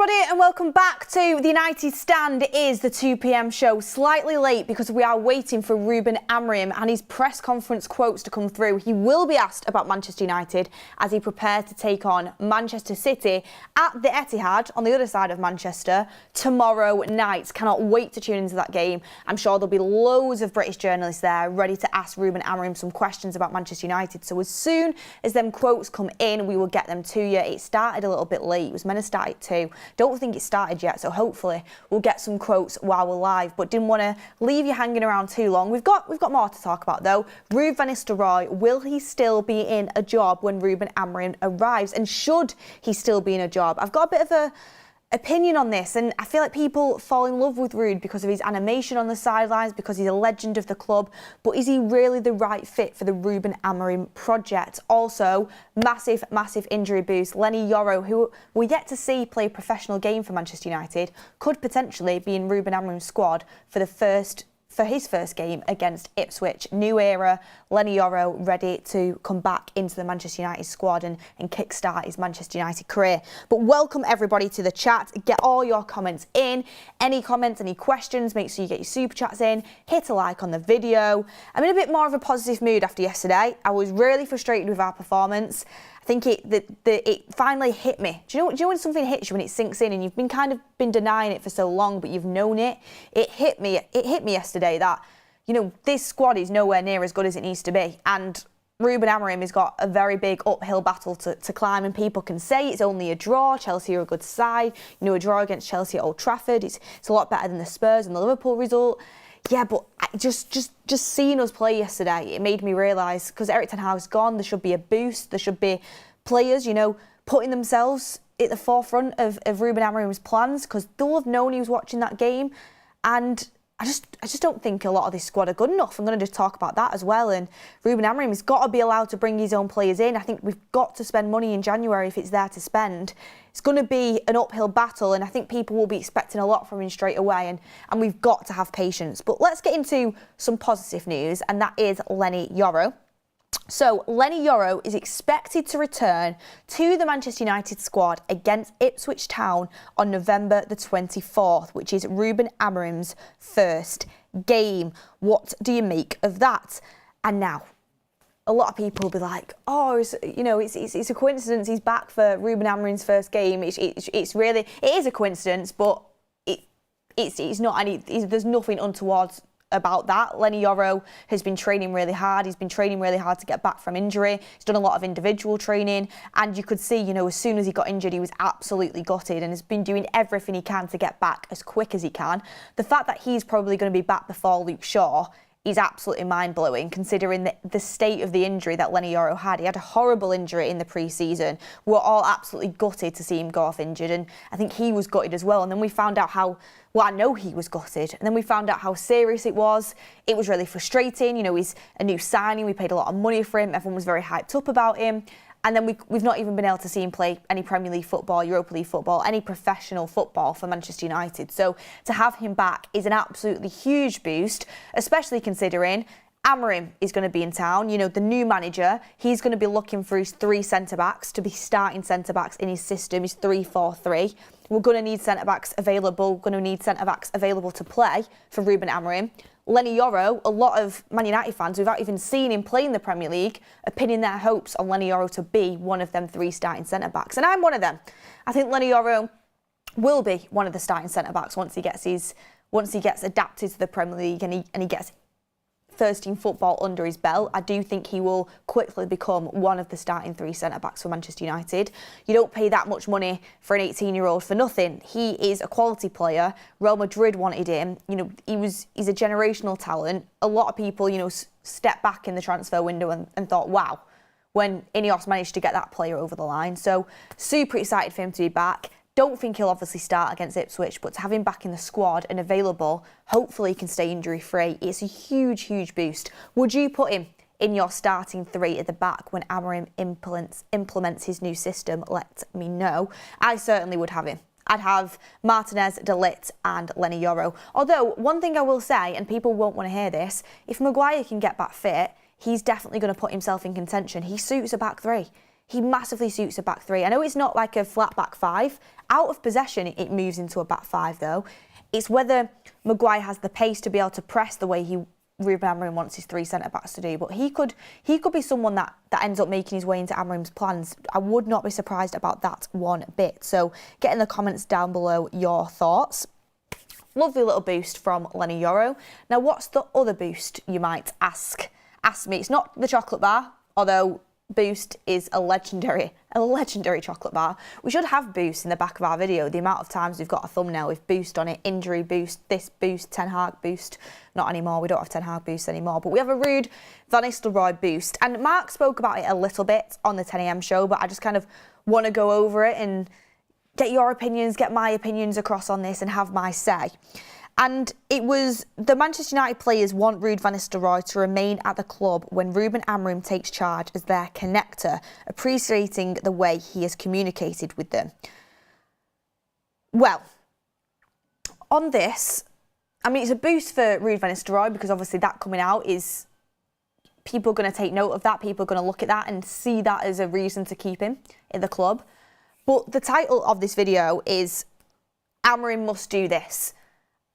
everybody and welcome back to the United Stand. It is the 2 p.m. show, slightly late because we are waiting for Ruben Amorim and his press conference quotes to come through. He will be asked about Manchester United as he prepares to take on Manchester City at the Etihad on the other side of Manchester tomorrow night. Cannot wait to tune into that game. I'm sure there'll be loads of British journalists there ready to ask Ruben Amorim some questions about Manchester United. So as soon as them quotes come in, we will get them to you. It started a little bit late. It was meant to start at 2. Don't think it started yet, so hopefully we'll get some quotes while we're live, but didn't want to leave you hanging around too long. We've got more to talk about though. Ruben Nistelrooy, will he still be in a job when Ruben Amorim arrives, and should he still be in a job? I've got a bit of a opinion on this, and I feel like people fall in love with Rude because of his animation on the sidelines, because he's a legend of the club, but is he really the right fit for the Ruben Amorim project? Also, massive injury boost. Leny Yoro, who we're yet to see play a professional game for Manchester United, could potentially be in Ruben Amorim's squad for his first game against Ipswich. New era, Leny Yoro ready to come back into the Manchester United squad and kickstart his Manchester United career. But welcome everybody to the chat. Get all your comments in. Any comments, any questions, make sure you get your super chats in. Hit a like on the video. I'm in a bit more of a positive mood after yesterday. I was really frustrated with our performance. I think it finally hit me. Do you know when something hits you, when it sinks in, and you've been denying it for so long, but you've known it? It hit me yesterday that, this squad is nowhere near as good as it needs to be. And Ruben Amorim has got a very big uphill battle to climb, and people can say it's only a draw. Chelsea are a good side. A draw against Chelsea at Old Trafford, it's a lot better than the Spurs and the Liverpool result. Yeah, but just seeing us play yesterday, it made me realise, because Erik ten Hag's gone, there should be a boost. There should be players, putting themselves at the forefront of Ruben Amorim's plans, because they'll have known he was watching that game. And I just don't think a lot of this squad are good enough. I'm going to just talk about that as well. And Ruben Amorim has got to be allowed to bring his own players in. I think we've got to spend money in January if it's there to spend. It's going to be an uphill battle, and I think people will be expecting a lot from him straight away, and we've got to have patience. But let's get into some positive news, and that is Leny Yoro. So Leny Yoro is expected to return to the Manchester United squad against Ipswich Town on November the 24th, which is Ruben Amorim's first game. What do you make of that? And now, a lot of people will be like, oh, it's a coincidence he's back for Ruben Amorim's first game. It is a coincidence, but it's not there's nothing untoward about that. Leny Yoro has been training really hard. He's been training really hard to get back from injury. He's done a lot of individual training, and you could see, as soon as he got injured, he was absolutely gutted and has been doing everything he can to get back as quick as he can. The fact that he's probably going to be back before Luke Shaw is absolutely mind-blowing, considering the state of the injury that Leny Yoro had. He had a horrible injury in the pre-season. We're all absolutely gutted to see him go off injured, and I think he was gutted as well. And then we found out I know he was gutted, and then we found out how serious it was. It was really frustrating. He's a new signing. We paid a lot of money for him. Everyone was very hyped up about him. And then we've not even been able to see him play any Premier League football, Europa League football, any professional football for Manchester United. So to have him back is an absolutely huge boost, especially considering Amorim is going to be in town. The new manager, he's going to be looking for his 3 centre-backs to be starting centre-backs in his system, his 3-4-3. We're going to need centre-backs available. We're going to need centre-backs available to play for Ruben Amorim. Leny Yoro, a lot of Man United fans without even seeing him play in the Premier League are pinning their hopes on Leny Yoro to be one of them 3 starting centre-backs. And I'm one of them. I think Leny Yoro will be one of the starting centre-backs once he gets adapted to the Premier League and he gets first-team football under his belt. I do think he will quickly become one of the starting 3 centre-backs for Manchester United. You don't pay that much money for an 18-year-old for nothing. He is a quality player. Real Madrid wanted him. He's a generational talent. A lot of people, stepped back in the transfer window and thought, wow, when Ineos managed to get that player over the line. So super excited for him to be back. Don't think he'll obviously start against Ipswich, but to have him back in the squad and available, hopefully he can stay injury-free. It's a huge boost. Would you put him in your starting 3 at the back when Amorim implements his new system? Let me know. I certainly would have him. I'd have Martinez, De Ligt and Leny Yoro. Although, one thing I will say, and people won't want to hear this, if Maguire can get back fit, he's definitely going to put himself in contention. He suits a back 3. He massively suits a back three. I know it's not like a flat back five. Out of possession, it moves into a back five, though. It's whether Maguire has the pace to be able to press the way Ruben Amorim wants his three centre-backs to do. But he could be someone that ends up making his way into Amorim's plans. I would not be surprised about that one bit. So get in the comments down below your thoughts. Lovely little boost from Leny Yoro. Now, what's the other boost, you might ask me? It's not the chocolate bar, although Boost is a legendary chocolate bar. We should have Boost in the back of our video. The amount of times we've got a thumbnail with Boost on it, injury boost, this boost, Ten Hag boost. Not anymore, we don't have Ten Hag boost anymore, but we have a Ruud Van Nistelrooy boost. And Mark spoke about it a little bit on the 10 AM show, but I just kind of want to go over it and get your opinions, get my opinions across on this and have my say. And it was the Manchester United players want Ruud Van Nistelrooy to remain at the club when Ruben Amorim takes charge as their connector, appreciating the way he has communicated with them. Well, on this, I mean, it's a boost for Ruud Van Nistelrooy because obviously that coming out is, people are going to take note of that, people are going to look at that and see that as a reason to keep him in the club. But the title of this video is Amorim Must Do This.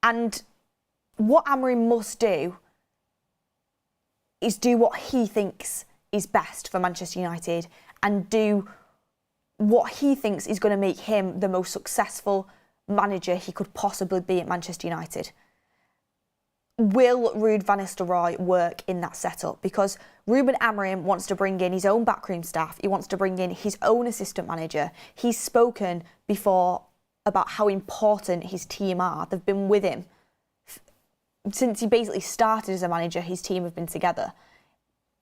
And what Amorim must do is do what he thinks is best for Manchester United and do what he thinks is going to make him the most successful manager he could possibly be at Manchester United. Will Ruud Van Nistelrooy work in that setup? Because Ruben Amorim wants to bring in his own backroom staff. He wants to bring in his own assistant manager. He's spoken before about how important his team are. They've been with him. Since he basically started as a manager, his team have been together.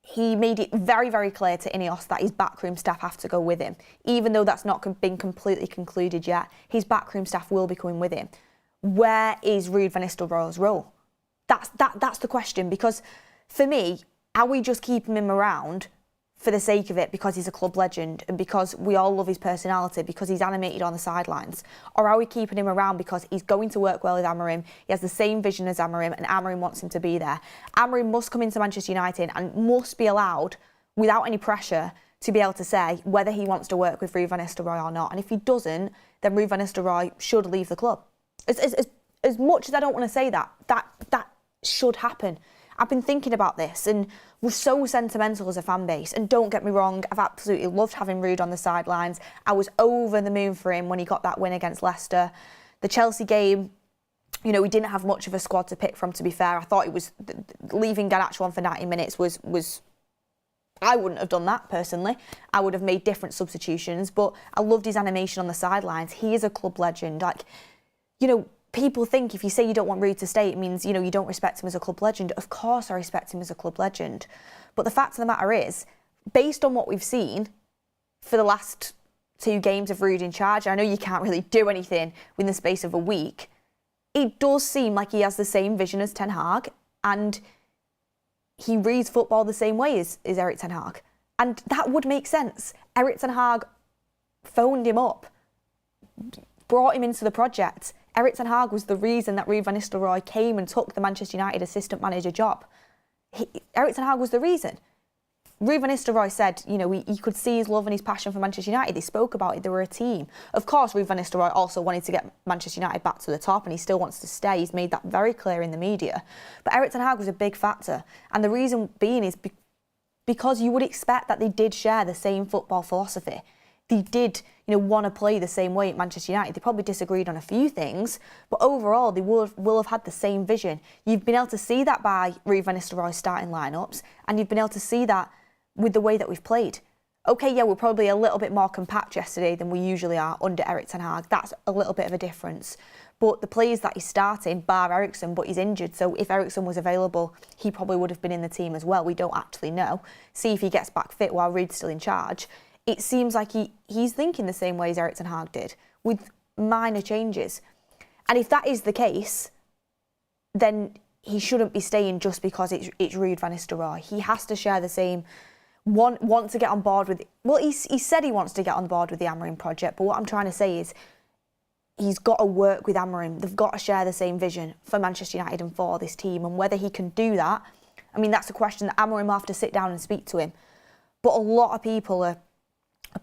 He made it very, very clear to Ineos that his backroom staff have to go with him. Even though that's not been completely concluded yet, his backroom staff will be coming with him. Where is Ruud Van Nistelrooy's role? That's the question, because for me, are we just keeping him around for the sake of it because he's a club legend and because we all love his personality, because he's animated on the sidelines? Or are we keeping him around because he's going to work well with Amorim, he has the same vision as Amorim and Amorim wants him to be there? Amorim must come into Manchester United and must be allowed, without any pressure, to be able to say whether he wants to work with Ruud Van Nistelrooy or not. And if he doesn't, then Ruud Van Nistelrooy should leave the club. As much as I don't want to say that should happen. I've been thinking about this and we're so sentimental as a fan base. And don't get me wrong, I've absolutely loved having Ruud on the sidelines. I was over the moon for him when he got that win against Leicester. The Chelsea game, you know, we didn't have much of a squad to pick from, to be fair. I thought it was, leaving Garnacho on for 90 minutes was I wouldn't have done that personally. I would have made different substitutions, but I loved his animation on the sidelines. He is a club legend. Like, you know, people think if you say you don't want Ruud to stay, it means, you know, you don't respect him as a club legend. Of course I respect him as a club legend. But the fact of the matter is, based on what we've seen for the last 2 games of Ruud in charge, I know you can't really do anything within the space of a week, it does seem like he has the same vision as Ten Hag and he reads football the same way as Erik Ten Hag. And that would make sense. Erik Ten Hag phoned him up, brought him into the project. Erik Ten Hag was the reason that Ruud Van Nistelrooy came and took the Manchester United assistant manager job. Erik Ten Hag was the reason. Ruud Van Nistelrooy said, you know, he could see his love and his passion for Manchester United. They spoke about it. They were a team. Of course, Ruud Van Nistelrooy also wanted to get Manchester United back to the top and he still wants to stay. He's made that very clear in the media. But Erik Ten Hag was a big factor. And the reason being is because you would expect that they did share the same football philosophy. They did, you know, want to play the same way at Manchester United. They probably disagreed on a few things, but overall they will have had the same vision. You've been able to see that by Ruud Van Nistelrooy's starting lineups, and you've been able to see that with the way that we've played. Okay, yeah, we're probably a little bit more compact yesterday than we usually are under Erik Ten Hag. That's a little bit of a difference. But the players that he's starting, bar Eriksen, but he's injured, so if Eriksen was available, he probably would have been in the team as well. We don't actually know. See if he gets back fit while Ruud's still in charge. It seems like he's thinking the same way as Erik Ten Hag did, with minor changes. And if that is the case, then he shouldn't be staying just because it's Ruud Van Nistelrooy. He has to share the same, want to get on board with, well, he said he wants to get on board with the Amorim project, but what I'm trying to say is he's got to work with Amorim. They've got to share the same vision for Manchester United and for this team, and whether he can do that, I mean, that's a question that Amorim will have to sit down and speak to him. But a lot of people are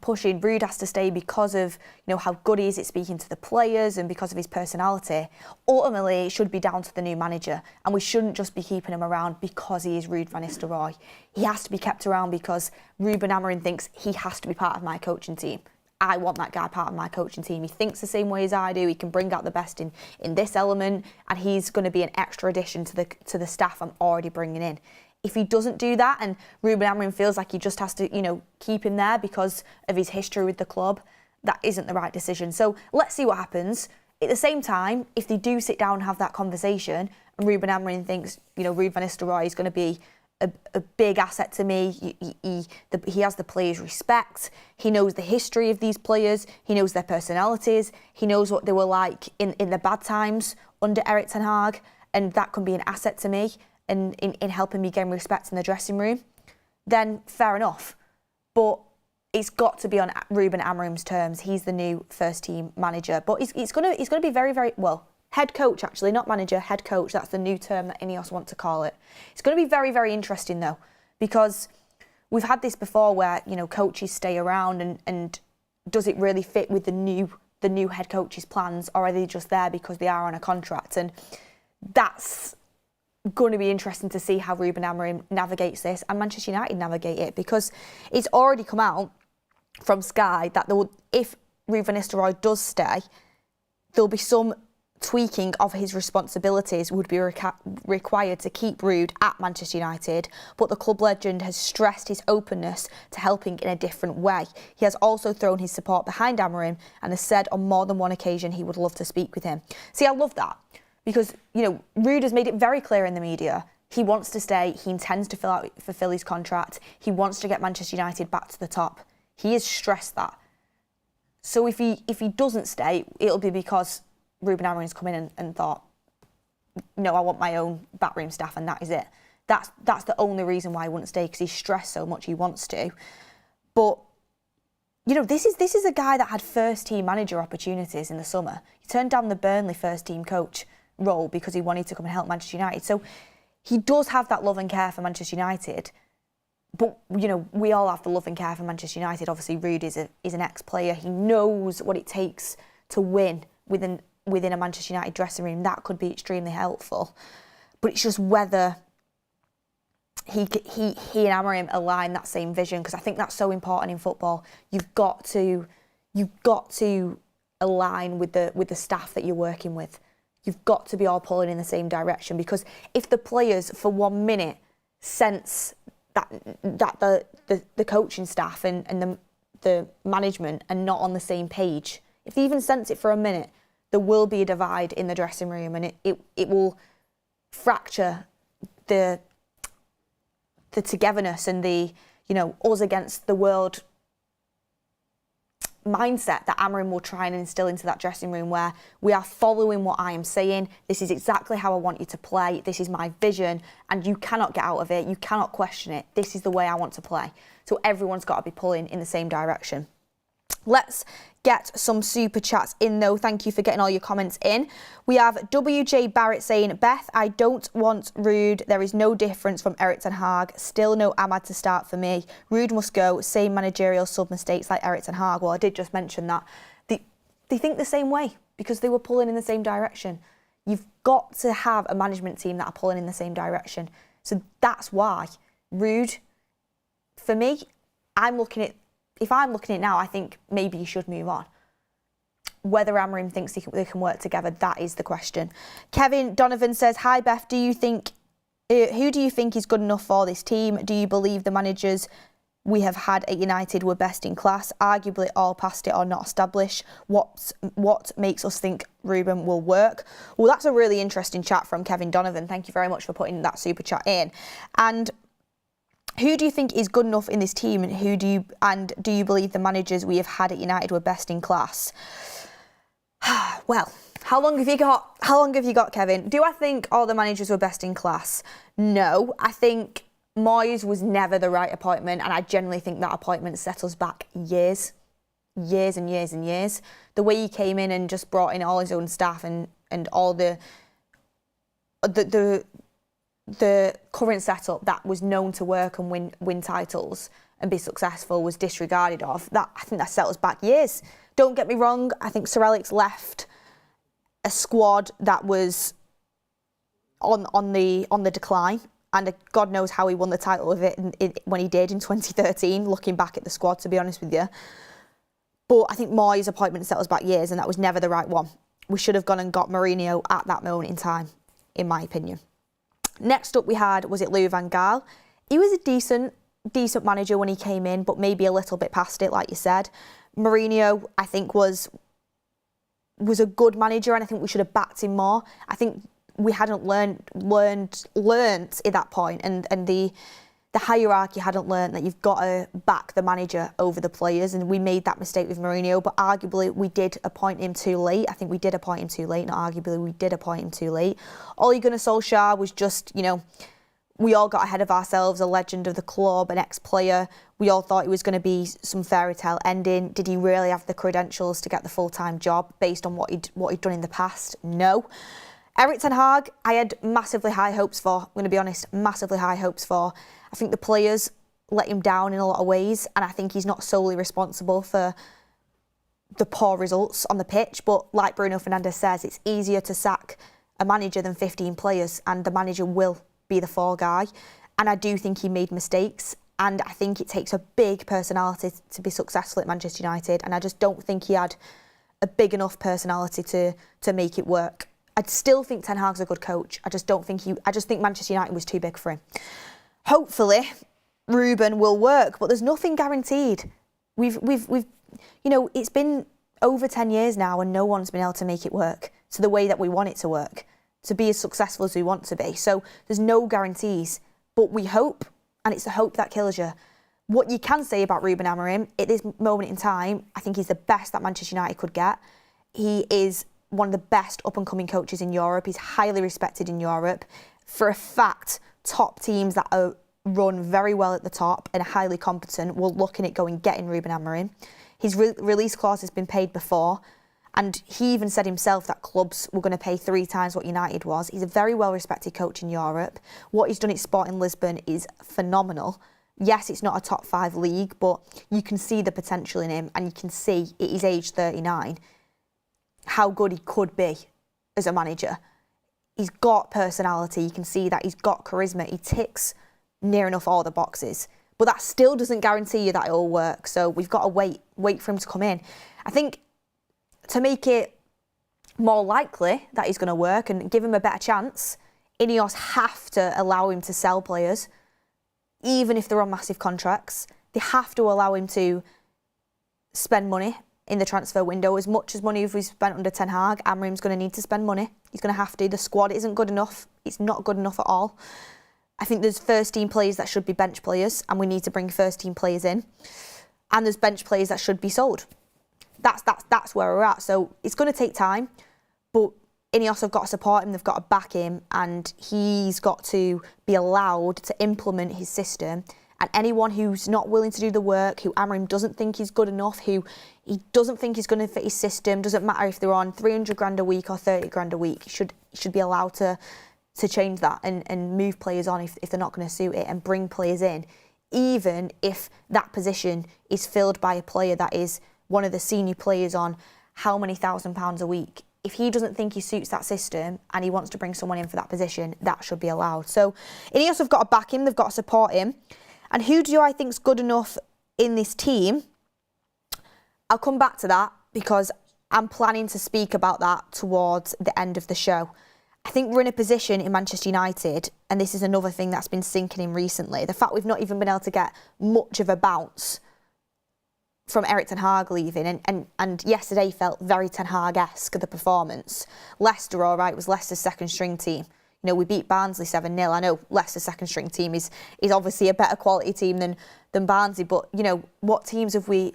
pushing Ruud has to stay because of how good he is at speaking to the players and because of his personality. Ultimately, it should be down to the new manager, and we shouldn't just be keeping him around because he is Ruud van Nistelrooy. He has to be kept around because Ruben Amorim thinks he has to be part of my coaching team. I want that guy part of my coaching team. He thinks the same way as I do. He can bring out the best in this element, and he's going to be an extra addition to the staff I'm already bringing in. If he doesn't do that and Ruben Amorim feels like he just has to, keep him there because of his history with the club, that isn't the right decision. So let's see what happens. At the same time, if they do sit down and have that conversation and Ruben Amorim thinks, Ruud van Nistelrooy is going to be a big asset to me, he has the players' respect, he knows the history of these players, he knows their personalities, he knows what they were like in the bad times under Erik ten Hag, and that can be an asset to me and in helping me gain respect in the dressing room, then fair enough. But it's got to be on Ruben Amorim's terms. He's the new first team manager. But it's going to be very, very, well, head coach actually, not manager, head coach. That's the new term that Ineos want to call it. It's going to be very, very interesting though, because we've had this before where, coaches stay around and does it really fit with the new head coach's plans, or are they just there because they are on a contract? And that's going to be interesting to see how Ruben Amorim navigates this and Manchester United navigate it, because it's already come out from Sky that if Ruud van Nistelrooy does stay, there'll be some tweaking of his responsibilities would be required to keep Ruud at Manchester United, but the club legend has stressed his openness to helping in a different way. He has also thrown his support behind Amorim and has said on more than one occasion he would love to speak with him. See, I love that. Because, Ruud has made it very clear in the media. He wants to stay. He intends to fulfill his contract. He wants to get Manchester United back to the top. He has stressed that. So if he doesn't stay, it'll be because Ruben Amorim's come in and thought, no, I want my own backroom staff, and that is it. That's the only reason why he wouldn't stay, because he's stressed so much he wants to. But this is a guy that had first team manager opportunities in the summer. He turned down the Burnley first team coach role because he wanted to come and help Manchester United. So he does have that love and care for Manchester United. But, we all have the love and care for Manchester United. Obviously, Ruud is an ex-player. He knows what it takes to win within a Manchester United dressing room. That could be extremely helpful. But it's just whether he and Amorim align that same vision, because I think that's so important in football. You've got to align with the staff that you're working with. You've got to be all pulling in the same direction, because if the players for 1 minute sense that the coaching staff and the management are not on the same page, if they even sense it for a minute, there will be a divide in the dressing room, and it will fracture the togetherness and the us against the world mindset that Amorim will try and instill into that dressing room, where we are following what I am saying. This is exactly how I want you to play. This is my vision, and you cannot get out of it. You cannot question it. This is the way I want to play. So everyone's got to be pulling in the same direction. Let's get some super chats in though. Thank you for getting all your comments in. We have WJ Barrett saying, Beth, I don't want Ruud. There is no difference from Erik ten Hag. Still no Ahmad to start for me. Ruud must go. Same managerial sub mistakes like Erik ten Hag. Well, I did just mention that. They think the same way because they were pulling in the same direction. You've got to have a management team that are pulling in the same direction. So that's why Ruud, for me, if I'm looking at it now, I think maybe you should move on. Whether Amorim thinks they can work together, that is the question. Kevin Donovan says, hi Beth, who do you think is good enough for this team? Do you believe the managers we have had at United were best in class? Arguably all past it or not established. What makes us think Ruben will work? Well, that's a really interesting chat from Kevin Donovan. Thank you very much for putting that super chat in. And who do you think is good enough in this team, and do you believe the managers we have had at United were best in class? Well, how long have you got, Kevin? Do I think all the managers were best in class? No, I think Moyes was never the right appointment, and I generally think that appointment set us back years and years and years. The way he came in and just brought in all his own staff and all the current setup that was known to work and win titles, and be successful was disregarded of, I think that set us back years. Don't get me wrong, I think Sir Alex left a squad that was on the decline, and God knows how he won the title of it when he did in 2013, looking back at the squad, to be honest with you. But I think Moyes' appointment set us back years, and that was never the right one. We should have gone and got Mourinho at that moment in time, in my opinion. Next up we had, was it Louis van Gaal? He was a decent manager when he came in, but maybe a little bit past it, like you said. Mourinho, I think, was a good manager, and I think we should have backed him more. I think we hadn't learned at that point, and the hierarchy hadn't learned that you've got to back the manager over the players, and we made that mistake with Mourinho, but arguably we did appoint him too late. I think we did appoint him too late, not arguably, we did appoint him too late. Ole Gunnar Solskjaer was just, we all got ahead of ourselves, a legend of the club, an ex-player. We all thought it was going to be some fairy tale ending. Did he really have the credentials to get the full-time job based on what he'd done in the past? No. Erik ten Hag, I had massively high hopes for. I'm going to be honest, massively high hopes for. I think the players let him down in a lot of ways, and I think he's not solely responsible for the poor results on the pitch. But like Bruno Fernandes says, it's easier to sack a manager than 15 players, and the manager will be the fall guy. And I do think he made mistakes, and I think it takes a big personality to be successful at Manchester United, and I just don't think he had a big enough personality to make it work. I still think Ten Hag's a good coach. I just think Manchester United was too big for him. Hopefully, Ruben will work, but there's nothing guaranteed. We've it's been over 10 years now, and no one's been able to make it work to the way that we want it to work, to be as successful as we want to be. So there's no guarantees, but we hope, and it's the hope that kills you. What you can say about Ruben Amorim at this moment in time, I think he's the best that Manchester United could get. He is one of the best up-and-coming coaches in Europe. He's highly respected in Europe. For a fact, top teams that are run very well at the top and are highly competent will look in it going, getting Ruben Amorim. His release clause has been paid before, and he even said himself that clubs were going to pay 3 times what United was. He's a very well-respected coach in Europe. What he's done at Sporting Lisbon is phenomenal. Yes, it's not a top 5 league, but you can see the potential in him, and you can see at his age 39 how good he could be as a manager. He's got personality, you can see that. He's got charisma, he ticks near enough all the boxes. But that still doesn't guarantee you that it'll work, so we've got to wait for him to come in. I think to make it more likely that he's going to work and give him a better chance, Ineos have to allow him to sell players, even if they're on massive contracts. They have to allow him to spend money in the transfer window. As much as money as we've spent under Ten Hag, Amorim's going to need to spend money. He's going to have to. The squad isn't good enough. It's not good enough at all. I think there's first-team players that should be bench players, and we need to bring first-team players in. And there's bench players that should be sold. That's where we're at. So it's going to take time, but Ineos have got to support him, they've got to back him, and he's got to be allowed to implement his system. And anyone who's not willing to do the work, who Amorim doesn't think is good enough, who he doesn't think is going to fit his system, doesn't matter if they're on 300 grand a week or 30 grand a week, should be allowed to change that and move players on if they're not going to suit it, and bring players in, even if that position is filled by a player that is one of the senior players on how many £1,000 a week. If he doesn't think he suits that system and he wants to bring someone in for that position, that should be allowed. So Ineos have got to back him, they've got to support him. And who do I think's good enough in this team? I'll come back to that because I'm planning to speak about that towards the end of the show. I think we're in a position in Manchester United, and this is another thing that's been sinking in recently, the fact we've not even been able to get much of a bounce from Erik ten Hag leaving, and yesterday felt very Ten Hag-esque, the performance. Leicester, all right, was Leicester's second string team. You know, we beat Barnsley 7-0. I know Leicester's second string team is obviously a better quality team than Barnsley, but, you know, what teams have we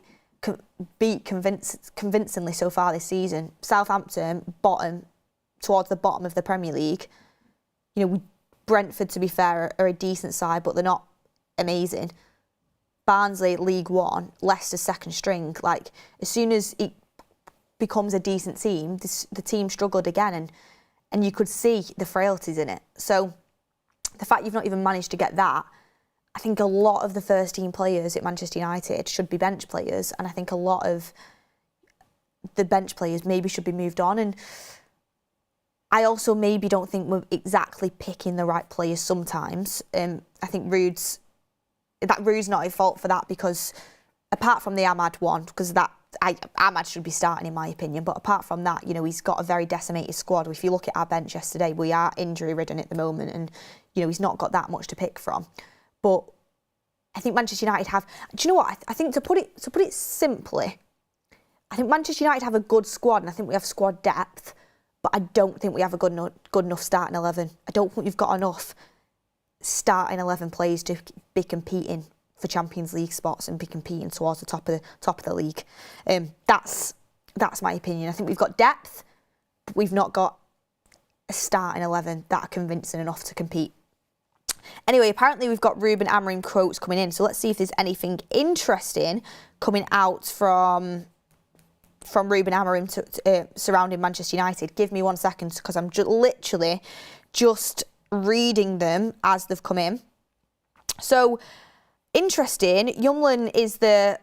beat convincingly so far this season? Southampton, towards the bottom of the Premier League. You know, Brentford, to be fair, are a decent side, but they're not amazing. Barnsley, League One, Leicester's second string. Like, as soon as it becomes a decent team, the team struggled again, and you could see the frailties in it. So the fact you've not even managed to get that, I think a lot of the first team players at Manchester United should be bench players, and I think a lot of the bench players maybe should be moved on. And I also maybe don't think we're exactly picking the right players sometimes. I think Rude's not at fault for that, because apart from the Ahmad one, because Ahmad should be starting in my opinion, but apart from that, you know, he's got a very decimated squad. If you look at our bench yesterday, we are injury ridden at the moment, and you know, he's not got that much to pick from. But I think Manchester United have, do you know what, I think to put it simply, I think Manchester United have a good squad, and I think we have squad depth, but I don't think we have a good enough starting 11. I don't think we've got enough starting 11 players to be competing for Champions League spots and be competing towards the top of the league. That's my opinion. I think we've got depth, but we've not got a starting 11 that are convincing enough to compete. Anyway, apparently we've got Ruben Amorim quotes coming in, so let's see if there's anything interesting coming out from Ruben Amorim surrounding Manchester United. Give me 1 second, because I'm literally just reading them as they've come in. So, interesting, Yumlin is the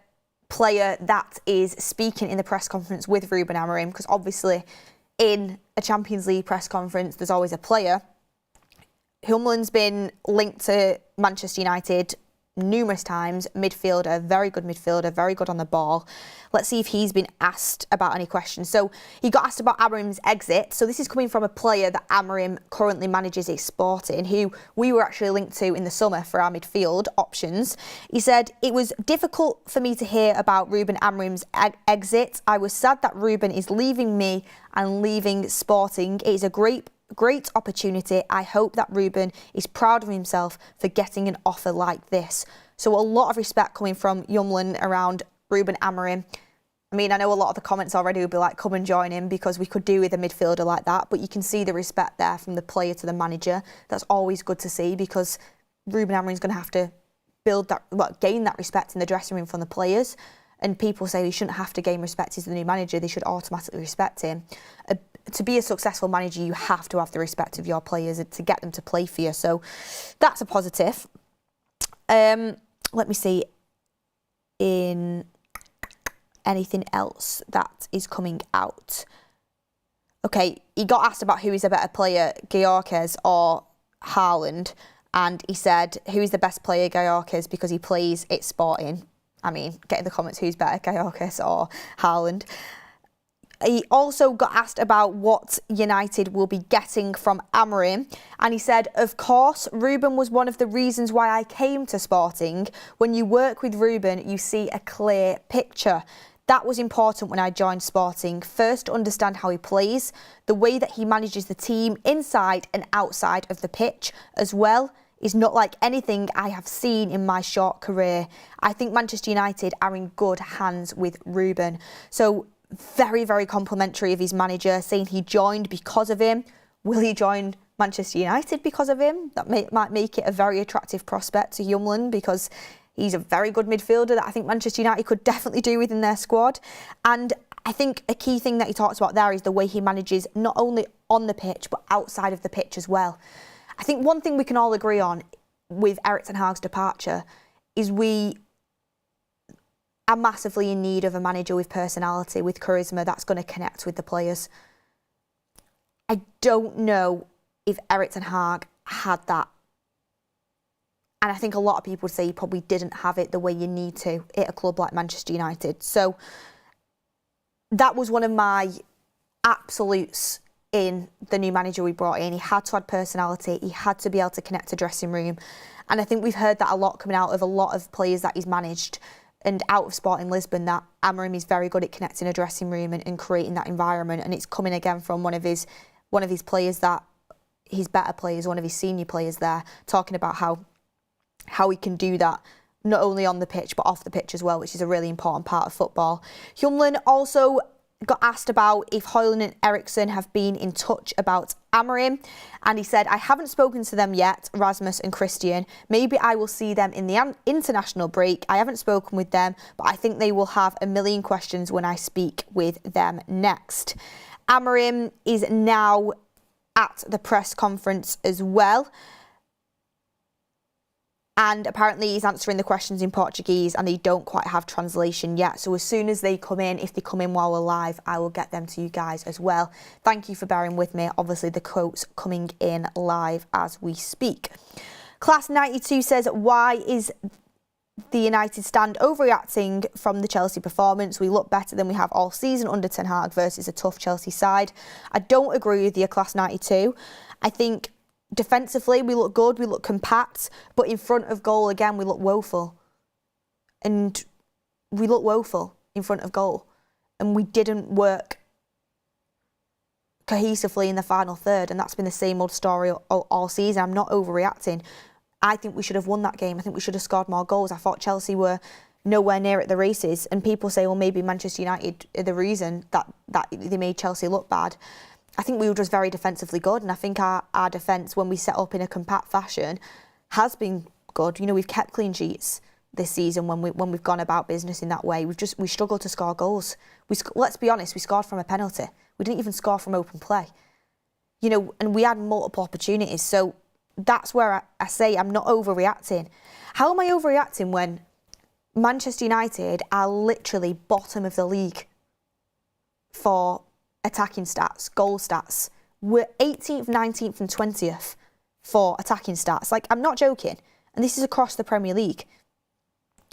player that is speaking in the press conference with Ruben Amorim, because obviously in a Champions League press conference there's always a player. Yumlin's been linked to Manchester United numerous times, midfielder, very good on the ball. Let's see if he's been asked about any questions. So he got asked about Amorim's exit. So this is coming from a player that Amorim currently manages at Sporting, who we were actually linked to in the summer for our midfield options. He said, "It was difficult for me to hear about Ruben Amorim's exit. I was sad that Ruben is leaving me and leaving Sporting. It is a great opportunity. I hope that Ruben is proud of himself for getting an offer like this." So a lot of respect coming from Yumlin around Ruben Amorim. I mean, I know a lot of the comments already will be like, come and join him, because we could do with a midfielder like that, but you can see the respect there from the player to the manager. That's always good to see, because Ruben Amorim's going to have to gain that respect in the dressing room from the players. And people say he shouldn't have to gain respect. He's the new manager. They should automatically respect him. To be a successful manager, you have to have the respect of your players to get them to play for you. So that's a positive. Let me see in anything else that is coming out. Okay, he got asked about who is a better player, Gyökeres or Haaland, and he said, who is the best player, Gyökeres, because he plays at Sporting. I mean, get in the comments who's better, Gyökeres or Haaland. He also got asked about what United will be getting from Amorim, and he said, "Of course, Ruben was one of the reasons why I came to Sporting. When you work with Ruben, you see a clear picture. That was important when I joined Sporting. First, to understand how he plays, the way that he manages the team inside and outside of the pitch as well is not like anything I have seen in my short career. I think Manchester United are in good hands with Ruben." So very, very complimentary of his manager, saying he joined because of him. Will he join Manchester United because of him? That might make it a very attractive prospect to Yumlin, because he's a very good midfielder that I think Manchester United could definitely do within their squad. And I think a key thing that he talks about there is the way he manages not only on the pitch but outside of the pitch as well. I think one thing we can all agree on with Erik ten Hag's departure is we are massively in need of a manager with personality, with charisma, that's going to connect with the players. I don't know if Erik ten Hag had that. And I think a lot of people would say he probably didn't have it the way you need to at a club like Manchester United. So that was one of my absolutes in the new manager we brought in. He had to have personality. He had to be able to connect to dressing room. And I think we've heard that a lot coming out of a lot of players that he's managed and out of Sporting Lisbon, that Amorim is very good at connecting a dressing room and creating that environment. And it's coming again from one of his players, that his better players, one of his senior players there, talking about how he can do that not only on the pitch but off the pitch as well, which is a really important part of football. Yumlin also got asked about if Højlund and Eriksen have been in touch about Amorim, and he said, "I haven't spoken to them yet, Rasmus and Christian. Maybe I will see them in the international break. I haven't spoken with them, but I think they will have a million questions when I speak with them next." Amorim is now at the press conference as well. And apparently he's answering the questions in Portuguese and they don't quite have translation yet. So as soon as they come in, if they come in while we're live, I will get them to you guys as well. Thank you for bearing with me. Obviously the quotes coming in live as we speak. Class 92 says, why is the United stand overreacting from the Chelsea performance? We look better than we have all season under Ten Hag versus a tough Chelsea side. I don't agree with you, Class 92. I think defensively, we look good, we look compact, but in front of goal, again, we look woeful. And we look woeful in front of goal. And we didn't work cohesively in the final third, and that's been the same old story all season. I'm not overreacting. I think we should have won that game. I think we should have scored more goals. I thought Chelsea were nowhere near at the races, and people say, well, maybe Manchester United are the reason that they made Chelsea look bad. I think we were just very defensively good, and I think our defence, when we set up in a compact fashion, has been good. You know, we've kept clean sheets this season when we've gone about business in that way. We struggled to score goals. Let's be honest, we scored from a penalty. We didn't even score from open play. You know, and we had multiple opportunities. So that's where I say I'm not overreacting. How am I overreacting when Manchester United are literally bottom of the league for attacking stats, goal stats? We're 18th, 19th and 20th for attacking stats. Like, I'm not joking. And this is across the Premier League.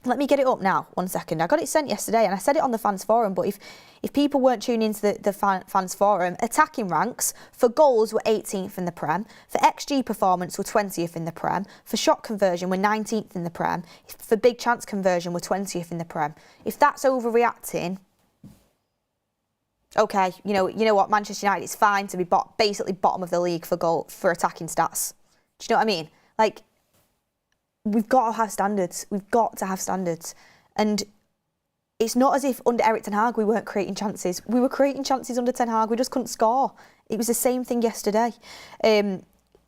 Let me get it up now, 1 second. I got it sent yesterday and I said it on the fans forum, but if people weren't tuning into the fans forum, attacking ranks for goals were 18th in the Prem, for XG performance were 20th in the Prem, for shot conversion we're 19th in the Prem, for big chance conversion we're 20th in the Prem. If that's overreacting, okay, you know what, Manchester United, it's fine to be basically bottom of the league for attacking stats. Do you know what I mean? Like, we've got to have standards. We've got to have standards. And it's not as if under Eric Ten Hag we weren't creating chances. We were creating chances under Ten Hag. We just couldn't score. It was the same thing yesterday. In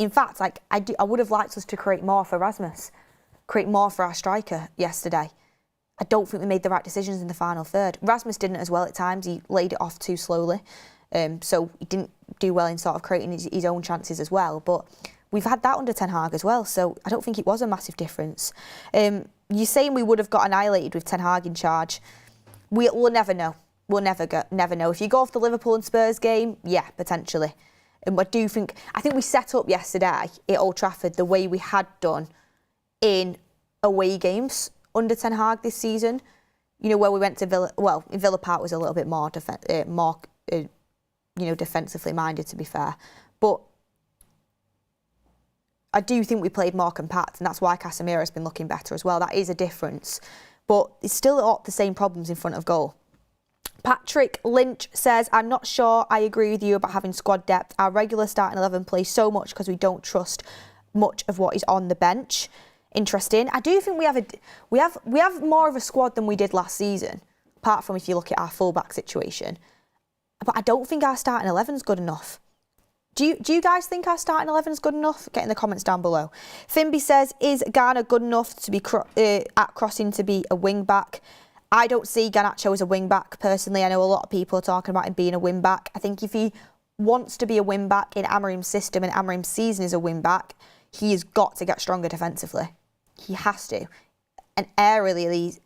fact, like I would have liked us to create more for Rasmus, create more for our striker yesterday. I don't think we made the right decisions in the final third. Rasmus didn't as well at times. He laid it off too slowly. So he didn't do well in sort of creating his own chances as well. But we've had that under Ten Hag as well, so I don't think it was a massive difference. You're saying we would have got annihilated with Ten Hag in charge. We'll never know. We'll never know. If you go off the Liverpool and Spurs game, yeah, potentially. And I think we set up yesterday at Old Trafford the way we had done in away games under Ten Hag this season. You know, where we went to Villa Park was a little bit more defensively minded, to be fair. But I do think we played more compact, and that's why Casemiro's been looking better as well. That is a difference. But it's still got the same problems in front of goal. Patrick Lynch says, I'm not sure I agree with you about having squad depth. Our regular starting 11 plays so much because we don't trust much of what is on the bench. Interesting. I do think we have more of a squad than we did last season, apart from if you look at our fullback situation. But I don't think our starting 11 is good enough. Do you guys think our starting 11 is good enough? Get in the comments down below. Finby says, is Garnacho good enough to be at crossing to be a wing back? I don't see Garnacho as a wing back personally. I know a lot of people are talking about him being a wing back. I think if he wants to be a wing back in Amorim's system and Amorim's season as a wing back, he has got to get stronger defensively. He has to. And aerially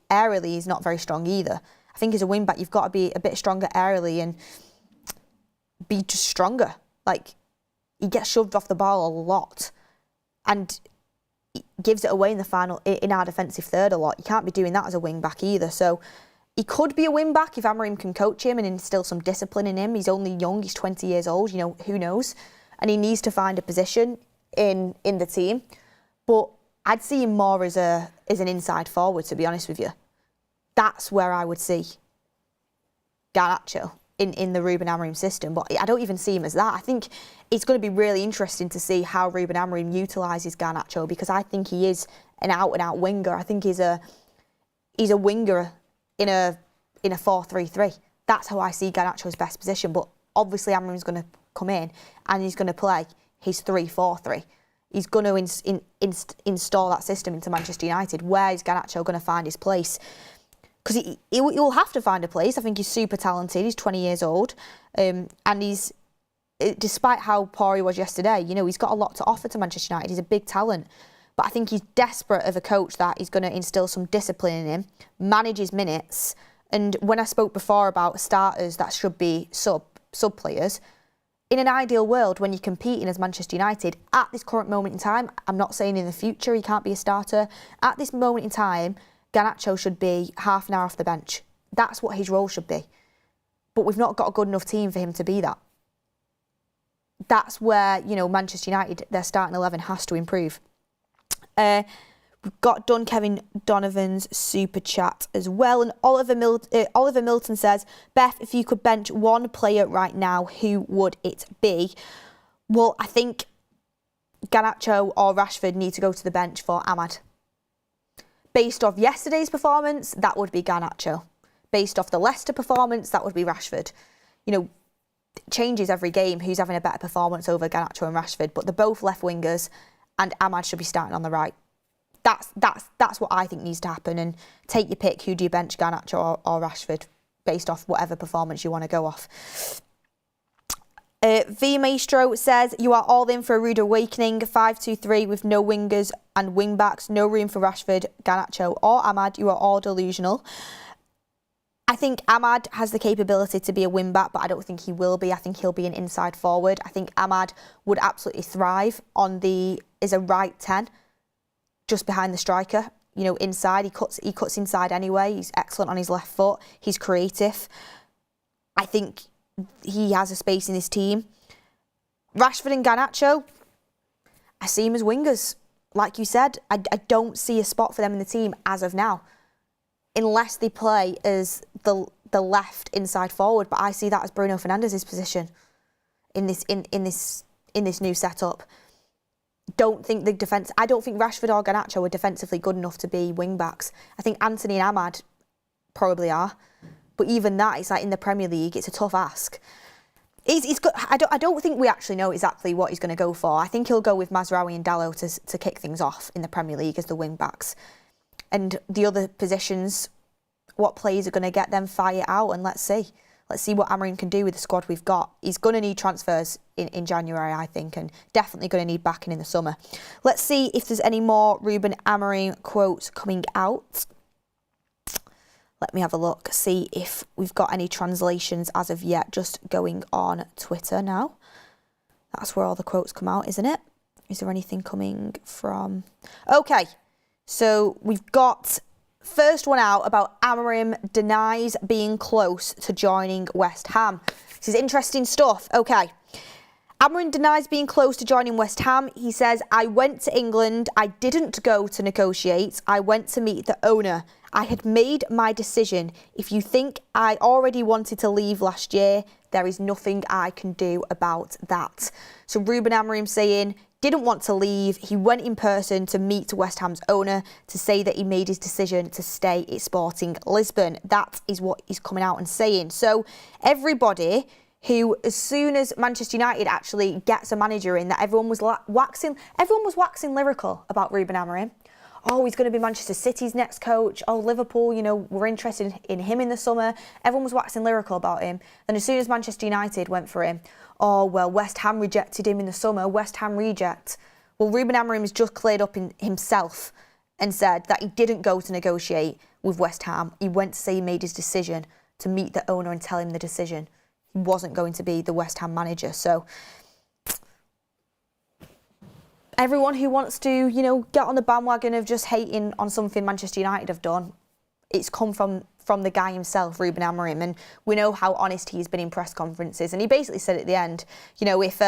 he's not very strong either. I think as a wing back, you've got to be a bit stronger aerially and be just stronger. Like, he gets shoved off the ball a lot and he gives it away in our defensive third a lot. You can't be doing that as a wing back either. So he could be a wing back if Amorim can coach him and instill some discipline in him. He's only young, he's 20 years old, you know, who knows? And he needs to find a position in the team. But I'd see him more as an inside forward, to be honest with you. That's where I would see Garnacho in the Ruben Amorim system, but I don't even see him as that. I think it's going to be really interesting to see how Ruben Amorim utilises Garnacho, because I think he is an out-and-out winger. I think he's a winger in a 4-3-3. That's how I see Garnacho's best position, but obviously Amorim's going to come in and he's going to play his 3-4-3. He's going to install that system into Manchester United. Where is Garnacho going to find his place? Because he'll have to find a place. I think he's super talented. He's 20 years old. And he's, despite how poor he was yesterday, you know, he's got a lot to offer to Manchester United. He's a big talent. But I think he's desperate of a coach that is going to instill some discipline in him, manage his minutes. And when I spoke before about starters that should be sub players, in an ideal world, when you're competing as Manchester United, at this current moment in time, I'm not saying in the future he can't be a starter, at this moment in time, Garnacho should be half an hour off the bench. That's what his role should be. But we've not got a good enough team for him to be that. That's where, you know, Manchester United, their starting 11 has to improve. We've got Kevin Donovan's super chat as well. And Oliver Milton says, Beth, if you could bench one player right now, who would it be? Well, I think Garnacho or Rashford need to go to the bench for Ahmad. Based off yesterday's performance, that would be Garnacho. Based off the Leicester performance, that would be Rashford. You know, it changes every game who's having a better performance over Garnacho and Rashford, but they're both left wingers and Ahmad should be starting on the right. That's what I think needs to happen, and take your pick. Who do you bench, Garnacho or Rashford, based off whatever performance you want to go off. V Maestro says, you are all in for a rude awakening. 5-2-3 with no wingers and wing backs, no room for Rashford, Garnacho or Ahmad. You are all delusional. I think Ahmad has the capability to be a wing back, but I don't think he will be. I think he'll be an inside forward. I think Ahmad would absolutely thrive as a right 10, just behind the striker. You know, inside, he cuts inside anyway. He's excellent on his left foot. He's creative. I think he has a space in his team. Rashford and Garnacho, I see him as wingers. Like you said, I don't see a spot for them in the team as of now, unless they play as the left inside forward. But I see that as Bruno Fernandes's position in this new setup. I don't think Rashford or Garnacho are defensively good enough to be wing backs. I think Anthony and Ahmad probably are, but even that, it's like in the Premier League, it's a tough ask. I don't think we actually know exactly what he's going to go for. I think he'll go with Mazraoui and Dalot to kick things off in the Premier League as the wing backs, and the other positions, what players are going to get them fire out, and let's see what Amorim can do with the squad we've got. He's going to need transfers in January, I think, and definitely going to need backing in the summer. Let's see if there's any more Ruben Amorim quotes coming out. Let me have a look, see if we've got any translations as of yet. Just going on Twitter now. That's where all the quotes come out, isn't it? Is there anything coming from... Okay, so we've got... First one out about Amorim denies being close to joining West Ham. This is interesting stuff. Okay. Amorim denies being close to joining West Ham. He says, I went to England. I didn't go to negotiate. I went to meet the owner. I had made my decision. If you think I already wanted to leave last year, there is nothing I can do about that. So Ruben Amorim saying, didn't want to leave. He went in person to meet West Ham's owner to say that he made his decision to stay at Sporting Lisbon. That is what he's coming out and saying. So everybody who, as soon as Manchester United actually gets a manager in, that everyone was waxing lyrical about Ruben Amorim. Oh, he's going to be Manchester City's next coach. Oh, Liverpool, you know, we're interested in him in the summer. Everyone was waxing lyrical about him. And as soon as Manchester United went for him, oh, well, West Ham rejected him in the summer. West Ham reject. Well, Ruben Amorim has just cleared up in himself and said that he didn't go to negotiate with West Ham. He went to say he made his decision to meet the owner and tell him the decision. He wasn't going to be the West Ham manager. So everyone who wants to, you know, get on the bandwagon of just hating on something Manchester United have done, it's come from the guy himself, Ruben Amorim, and we know how honest he's been in press conferences. And he basically said at the end, you know, if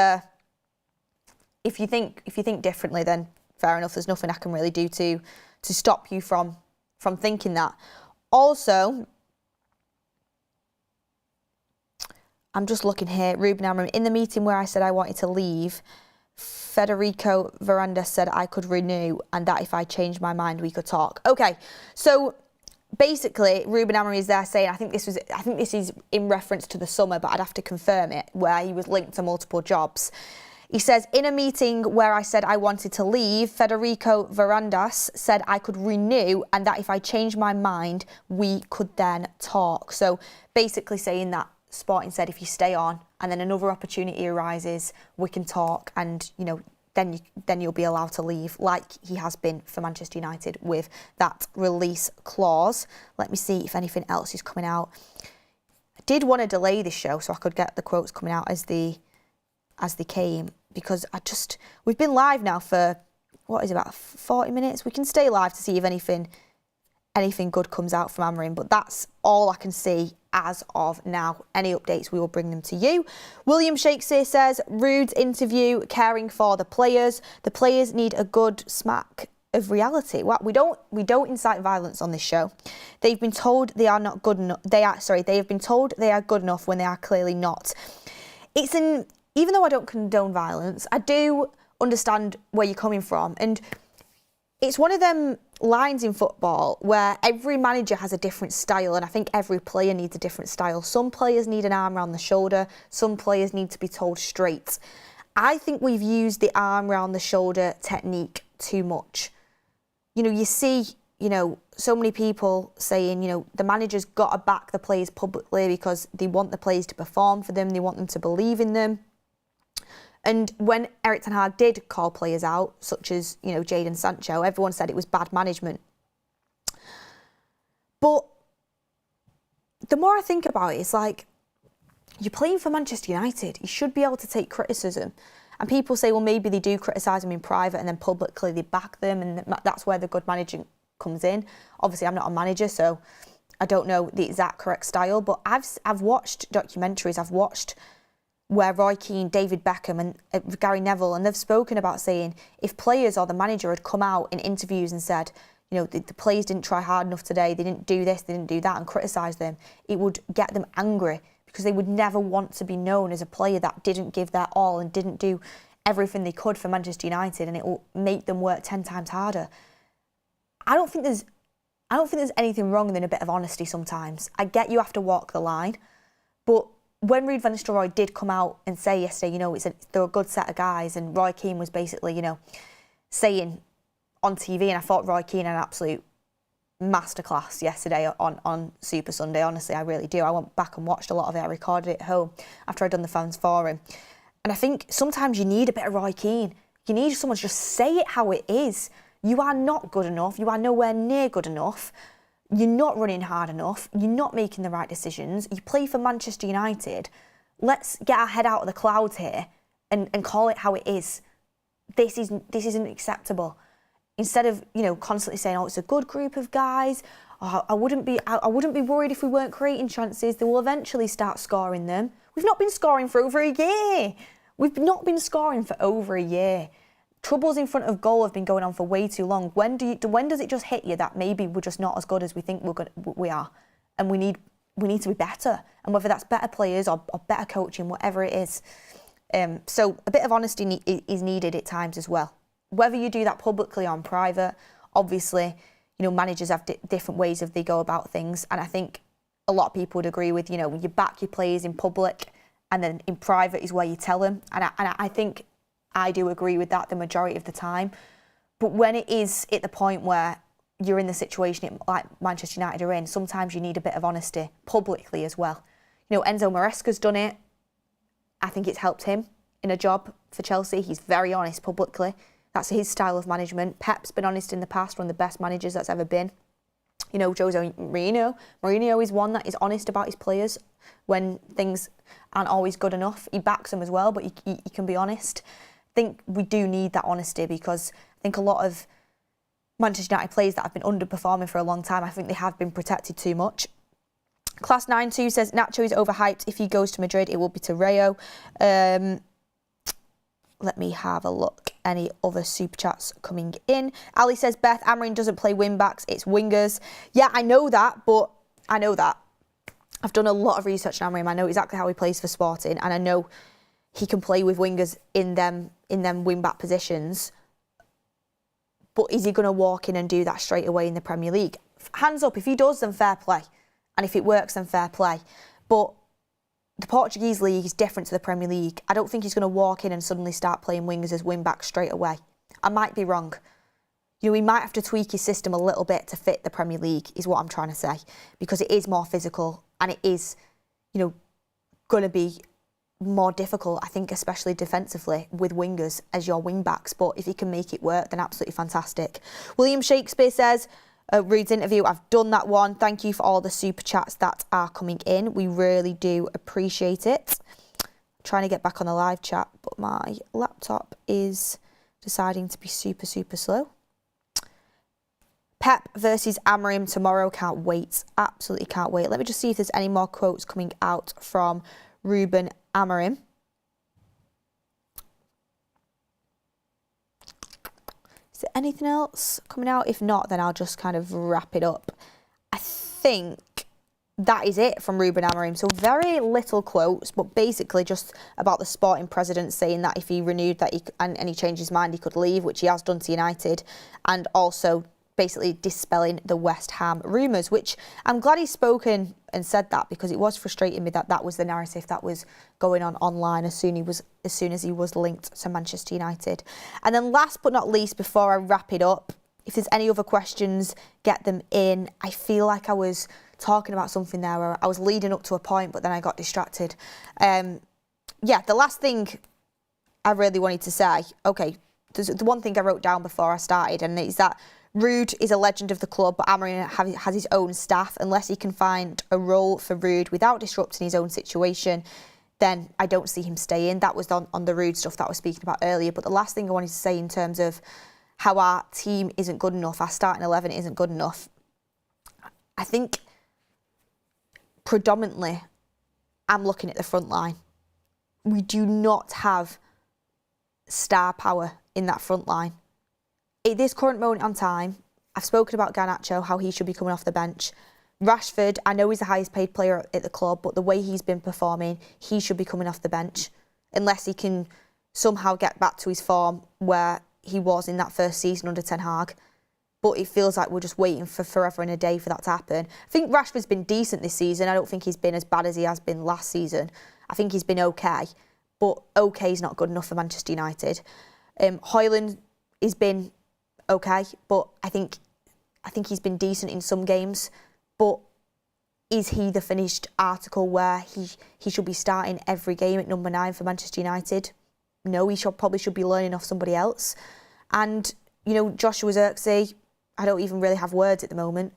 you think differently, then fair enough. There's nothing I can really do to stop you from thinking that. Also, I'm just looking here. Ruben Amorim, in the meeting where I said I wanted to leave, Federico Veranda said I could renew and that if I changed my mind, we could talk. Okay, so basically, Ruben Amorim is there saying, I think this is in reference to the summer, but I'd have to confirm it, where he was linked to multiple jobs. He says, in a meeting where I said I wanted to leave, Federico Varandas said I could renew and that if I changed my mind, we could then talk. So basically saying that Sporting said if you stay on and then another opportunity arises, we can talk and, you know, then you'll be allowed to leave, like he has been for Manchester United with that release clause. Let me see if anything else is coming out. I did want to delay this show so I could get the quotes coming out as they came, because we've been live now for, what is it, about 40 minutes? We can stay live to see if anything good comes out from Amorim, but that's all I can see as of now. Any updates, we will bring them to you. William Shakespeare says, Rude's interview, caring for the players. The players need a good smack of reality. Well, we don't incite violence on this show. They've been told they are not good enough. They have been told they are good enough when they are clearly not. Even though I don't condone violence, I do understand where you're coming from, and it's one of them lines in football where every manager has a different style, and I think every player needs a different style. Some players need an arm around the shoulder, some players need to be told straight. I think we've used the arm around the shoulder technique too much. You see, so many people saying, the manager's got to back the players publicly because they want the players to perform for them, they want them to believe in them. And when Erik ten Hag did call players out, such as, Jadon Sancho, everyone said it was bad management. But the more I think about it, it's like, you're playing for Manchester United. You should be able to take criticism. And people say, well, maybe they do criticise them in private and then publicly they back them, and that's where the good managing comes in. Obviously, I'm not a manager, so I don't know the exact correct style, but I've watched documentaries, I've watched where Roy Keane, David Beckham and Gary Neville, and they've spoken about saying if players or the manager had come out in interviews and said, the players didn't try hard enough today, they didn't do this, they didn't do that, and criticise them, it would get them angry because they would never want to be known as a player that didn't give their all and didn't do everything they could for Manchester United, and it will make them work 10 times harder. I don't think there's anything wrong in a bit of honesty sometimes. I get you have to walk the line, but when Ruben van Nistelrooy did come out and say yesterday, they're a good set of guys, and Roy Keane was basically, saying on TV, and I thought Roy Keane had an absolute masterclass yesterday on Super Sunday. Honestly, I really do. I went back and watched a lot of it. I recorded it at home after I'd done the fans forum. And I think sometimes you need a bit of Roy Keane. You need someone to just say it how it is. You are not good enough. You are nowhere near good enough. You're not running hard enough. You're not making the right decisions. You play for Manchester United. Let's get our head out of the clouds here and call it how it is. This isn't acceptable. Instead of constantly saying, "Oh, it's a good group of guys. Oh, I wouldn't be worried if we weren't creating chances. They will eventually start scoring them." We've not been scoring for over a year. We've not been scoring for over a year. Troubles in front of goal have been going on for way too long. When does it just hit you that maybe we're just not as good as we think we are, and we need to be better? And whether that's better players or better coaching, whatever it is. So a bit of honesty is needed at times as well. Whether you do that publicly or in private, obviously, managers have different ways of they go about things, and I think a lot of people would agree with, when you back your players in public and then in private is where you tell them, and I think I do agree with that the majority of the time. But when it is at the point where you're in the situation like Manchester United are in, sometimes you need a bit of honesty publicly as well. Enzo Maresca's done it. I think it's helped him in a job for Chelsea. He's very honest publicly. That's his style of management. Pep's been honest in the past, one of the best managers that's ever been. Jose Mourinho is one that is honest about his players when things aren't always good enough. He backs them as well, but he can be honest. I think we do need that honesty because I think a lot of Manchester United players that have been underperforming for a long time, I think they have been protected too much. Class 92 says Nacho is overhyped. If he goes to Madrid, it will be to Rayo. Let me have a look. Any other super chats coming in? Ali says, Beth, Amorim doesn't play wing-backs, it's wingers. Yeah, I know that. I've done a lot of research on Amorim. I know exactly how he plays for Sporting, and I know he can play with wingers in them wing-back positions. But is he going to walk in and do that straight away in the Premier League? Hands up, if he does, then fair play. And if it works, then fair play. But the Portuguese league is different to the Premier League. I don't think he's going to walk in and suddenly start playing wingers as wing-backs straight away. I might be wrong. He might have to tweak his system a little bit to fit the Premier League, is what I'm trying to say. Because it is more physical and it is, going to be more difficult, I think, especially defensively with wingers as your wing backs. But if he can make it work, then absolutely fantastic. William Shakespeare says, reads interview, I've done that one. Thank you for all the super chats that are coming in. We really do appreciate it. I'm trying to get back on the live chat, but my laptop is deciding to be super, super slow. Pep versus Amorim tomorrow. Can't wait. Absolutely can't wait. Let me just see if there's any more quotes coming out from Ruben Amorim. Is there anything else coming out? If not, then I'll just kind of wrap it up. I think that is it from Ruben Amorim. So very little quotes, but basically just about the sporting president saying that if he renewed that and he changed his mind, he could leave, which he has done to United, and also basically dispelling the West Ham rumours, which I'm glad he's spoken and said that, because it was frustrating me that that was the narrative that was going on online as soon as he was linked to Manchester United. And then last but not least, before I wrap it up, if there's any other questions, get them in. I feel like I was talking about something there where I was leading up to a point, but then I got distracted. Yeah, the last thing I really wanted to say, okay, there's the one thing I wrote down before I started, and it's that Ruud is a legend of the club, but Amorim has his own staff. Unless he can find a role for Ruud without disrupting his own situation, then I don't see him staying. That was on the Ruud stuff that I was speaking about earlier. But the last thing I wanted to say in terms of how our team isn't good enough, our starting 11 isn't good enough, I think predominantly I'm looking at the front line. We do not have star power in that front line. At this current moment in time, I've spoken about Garnacho, how he should be coming off the bench. Rashford, I know he's the highest paid player at the club, but the way he's been performing, he should be coming off the bench, unless he can somehow get back to his form where he was in that first season under Ten Hag. But it feels like we're just waiting for forever and a day for that to happen. I think Rashford's been decent this season. I don't think he's been as bad as he has been last season. I think he's been okay, but okay is not good enough for Manchester United. Højlund has been okay, but I think he's been decent in some games. But is he the finished article where he should be starting every game at number 9 for Manchester United? No, he probably should be learning off somebody else. And, you know, Joshua Zirkzee, I don't even really have words at the moment.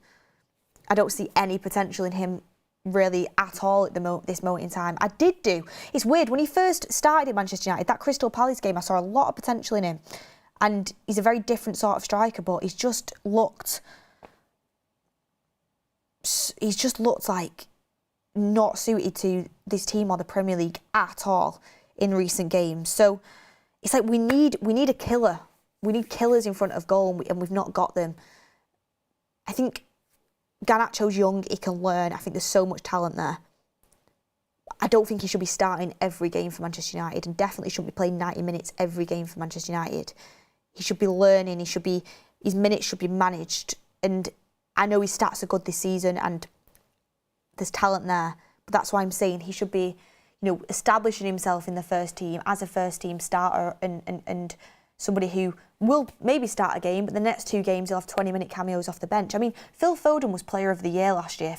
I don't see any potential in him really at all at this moment in time. It's weird, when he first started at Manchester United, that Crystal Palace game, I saw a lot of potential in him. And he's a very different sort of striker, but he's just looked like not suited to this team or the Premier League at all in recent games. So it's like we need a killer. We need killers in front of goal, and we've not got them. I think Garnacho's young, he can learn. I think there's so much talent there. I don't think he should be starting every game for Manchester United, and definitely shouldn't be playing 90 minutes every game for Manchester United. He should be learning, his minutes should be managed. And I know his stats are good this season and there's talent there, but that's why I'm saying he should be, you know, establishing himself in the first team as a first team starter and somebody who will maybe start a game, but the next 2 games he'll have 20-minute cameos off the bench. I mean, Phil Foden was Player of the Year last year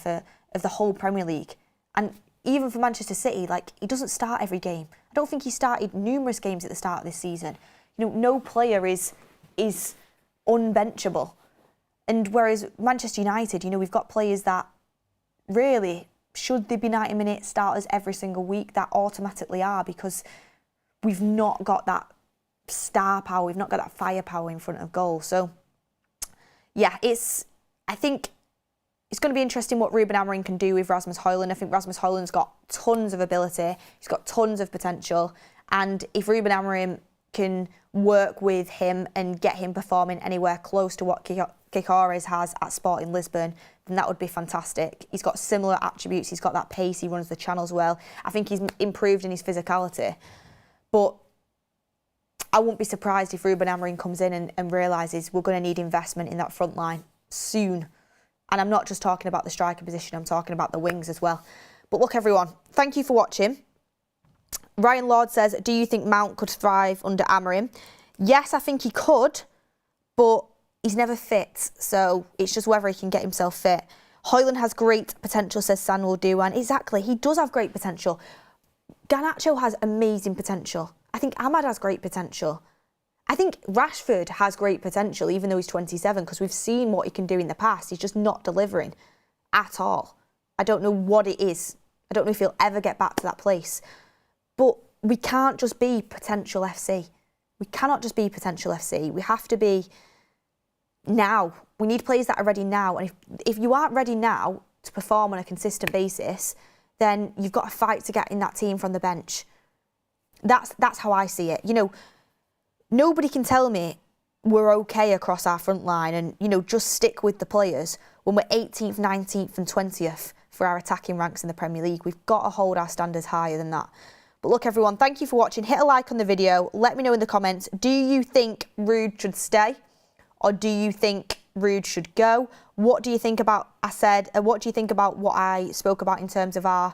of the whole Premier League. And even for Manchester City, like, he doesn't start every game. I don't think he started numerous games at the start of this season. You know, no player is unbenchable. And whereas Manchester United, you know, we've got players that really, should they be 90-minute starters every single week, that automatically are, because we've not got that star power, we've not got that firepower in front of goal. So, yeah, I think it's going to be interesting what Ruben Amorim can do with Rasmus Højlund. I think Rasmus Højlund's got tons of ability, he's got tons of potential, and if Ruben Amorim can work with him and get him performing anywhere close to what Kikares has at Sporting Lisbon, then that would be fantastic. He's got similar attributes. He's got that pace. He runs the channels well. I think he's improved in his physicality. But I wouldn't be surprised if Ruben Amorim comes in and realises we're going to need investment in that front line soon. And I'm not just talking about the striker position. I'm talking about the wings as well. But look, everyone, thank you for watching. Ryan Lord says, do you think Mount could thrive under Amorim? Yes, I think he could, but he's never fit, so it's just whether he can get himself fit. Højlund has great potential, says Sanwó Duan. Exactly, he does have great potential. Garnacho has amazing potential. I think Ahmad has great potential. I think Rashford has great potential, even though he's 27, because we've seen what he can do in the past. He's just not delivering at all. I don't know what it is. I don't know if he'll ever get back to that place. But we can't just be potential FC. We cannot just be potential FC. We have to be now. We need players that are ready now. And if you aren't ready now to perform on a consistent basis, then you've got to fight to get in that team from the bench. That's how I see it. You know, nobody can tell me we're okay across our front line and, you know, just stick with the players when we're 18th, 19th and 20th for our attacking ranks in the Premier League. We've got to hold our standards higher than that. But look, everyone, thank you for watching. Hit a like on the video. Let me know in the comments, do you think Ruud should stay or do you think Ruud should go? What do you think about what do you think about what I spoke about in terms of our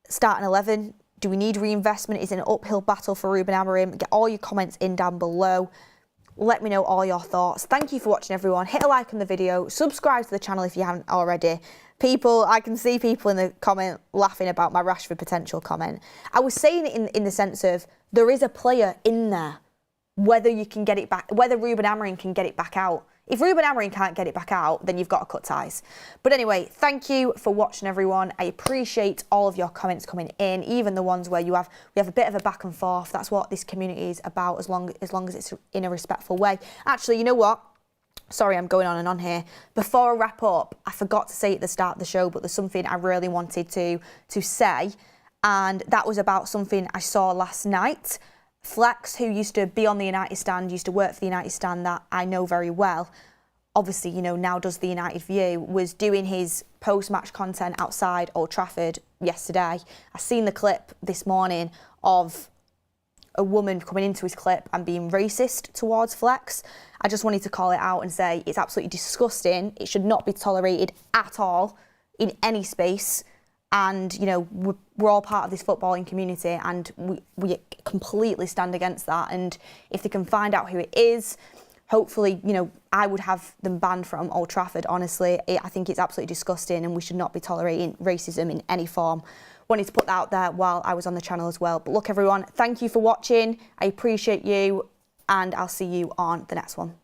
starting 11? Do we need reinvestment? Is it an uphill battle for Ruben Amorim? Get all your comments in down below. Let me know all your thoughts. Thank you for watching, everyone. Hit a like on the video. Subscribe to the channel if you haven't already. I can see people in the comment laughing about my Rashford potential comment. I was saying it in the sense of there is a player in there, whether you can get it back, whether Ruben Amorim can get it back out. If Ruben Amorim can't get it back out, then you've got to cut ties. But anyway, thank you for watching, everyone. I appreciate all of your comments coming in, even the ones where we have a bit of a back and forth. That's what this community is about, as long as it's in a respectful way. Actually, you know what? Sorry, I'm going on and on here. Before I wrap up, I forgot to say at the start of the show, but there's something I really wanted to say, and that was about something I saw last night. Flex, who used to be on the United stand, used to work for the United stand that I know very well, obviously, you know, now does the United View, was doing his post-match content outside Old Trafford yesterday. I seen the clip this morning of a woman coming into his clip and being racist towards Flex. I just wanted to call it out and say it's absolutely disgusting. It should not be tolerated at all in any space. And, you know, we're all part of this footballing community and we completely stand against that. And if they can find out who it is, hopefully, you know, I would have them banned from Old Trafford, honestly. I think it's absolutely disgusting and we should not be tolerating racism in any form. Wanted to put that out there while I was on the channel as well. But look, everyone, thank you for watching. I appreciate you and I'll see you on the next one.